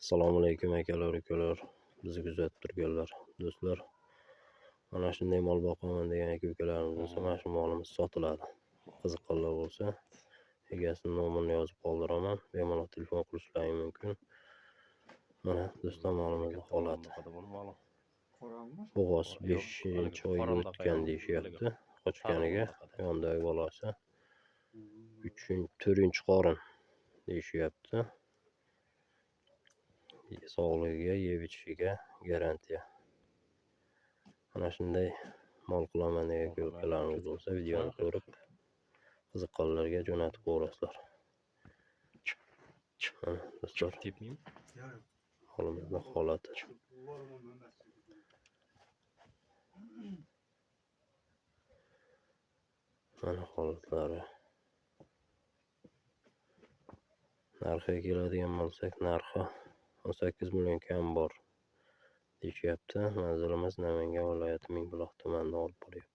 Assalomu alaykum akalar, ukalar, bizni kuzatib turganlar, do'stlar. Mana shunday mol boqaman degan aka-ukalarimiz bo'lsa, mana shu molimiz sotiladi. Qiziqqanlar bo'lsa, egasini nomerini yozib qoldiraman, bemalol telefon qilishlari mumkin. Mana do'stlar, molimizni holati. Bo'g'oz 5-oy o'tgan deyishyapti. Qochganiga yondagi bolasi 4-qorin deyishyapti. Sog'ligiga, yeb ichishiga garantiya. Mana shunday mol qilaman degan aka-ukalarimiz bo'lsa, videoni ko'rib qiziqqanlarga jo'natib qo'yasizlar. Mana do'stlar, molimizning holati. Mana holatlari. Narxiga keladigan bo'lsak, narxi 18 million kam bor deyishyapti. Manzilimiz Namangan viloyati Mingbuloq tumanida olib boryapti.